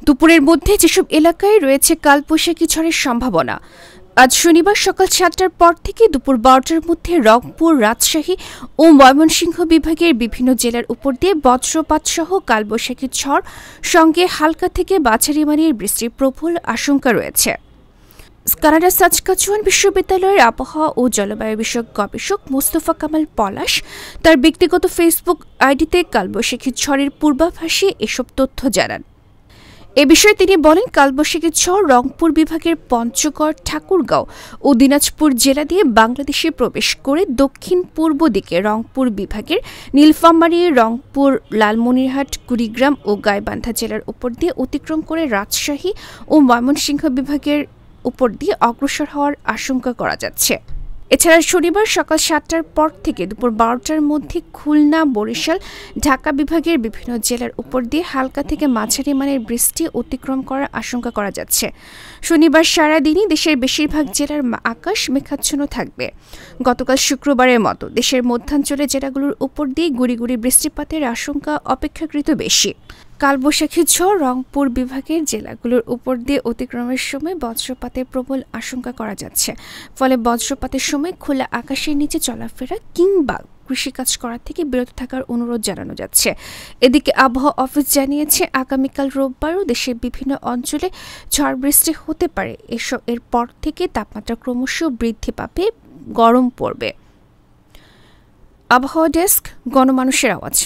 দুপুরের মধ্যে যেসব এলাকায় রয়েছে কালবৈশাখী ঝড়ের সম্ভাবনা। আজ শনিবার সকাল ৭টার পর থেকে দুপুর ১২টার মধ্যে রংপুর, রাজশাহী ও ময়মনসিংহ বিভাগের বিভিন্ন জেলার উপর দিয়ে বজ্রপাতসহ কালবৈশাখী ঝড় সঙ্গে হালকা থেকে মাঝারি মানের বৃষ্টির প্রবল আশঙ্কা রয়েছে। কানাডা সাসকাচুয়ান বিশ্ববিদ্যালয়ের আবহাওয়া ও জলবায়ু বিষয়ক গবেষক মোস্তফা কামাল পলাশ তার ব্যক্তিগত ফেসবুক আইডিতে কালবৈশাখী ঝড়ের পূর্বাভাসে এসব তথ্য জানান। এ বিষয়ে তিনি বলেন, কালবৈশাখী ঝড় রংপুর বিভাগের পঞ্চগড়, ঠাকুরগাঁও ও দিনাজপুর জেলা দিয়ে বাংলাদেশে প্রবেশ করে দক্ষিণ পূর্ব দিকে রংপুর বিভাগের নীলফামারী, রংপুর, লালমনিরহাট, কুড়িগ্রাম ও গাইবান্ধা জেলার উপর দিয়ে অতিক্রম করে রাজশাহী ও ময়মনসিংহ বিভাগের উপর দিয়ে অগ্রসর হওয়ার আশঙ্কা করা যাচ্ছে। এছাড়া শনিবার সকাল ৭টার পর থেকে দুপুর ১২টার মধ্যে খুলনা, বরিশাল, ঢাকা বিভাগের বিভিন্ন জেলার উপর দিয়ে হালকা থেকে মাঝারি মানের বৃষ্টি অতিক্রম করার আশঙ্কা করা যাচ্ছে। শনিবার সারাদিনই দেশের বেশিরভাগ জেলার আকাশ মেঘাচ্ছন্ন থাকবে। গতকাল শুক্রবারের মতো দেশের মধ্যাঞ্চলের জেলাগুলোর উপর দিয়ে গুঁড়ি গুঁড়ি বৃষ্টিপাতের আশঙ্কা অপেক্ষাকৃত বেশি। কালবৈশাখী ঝড় রংপুর বিভাগের জেলাগুলোর উপর দিয়ে অতিক্রমের সময় বজ্রপাতের প্রবল আশঙ্কা করা যাচ্ছে। ফলে বজ্রপাতের সময় খোলা আকাশের নিচে চলাফেরা কিংবা কৃষিকাজ করা থেকে বিরত থাকার অনুরোধ জানানো যাচ্ছে। এদিকে আবহাওয়া অফিস জানিয়েছে, আগামীকাল রোববারও দেশের বিভিন্ন অঞ্চলে ঝড় বৃষ্টি হতে পারে। এরপর থেকে তাপমাত্রা ক্রমশ বৃদ্ধি পাবে, গরম পড়বে। আবহাওয়া ডেস্ক, গণমানুষের আওয়াজ।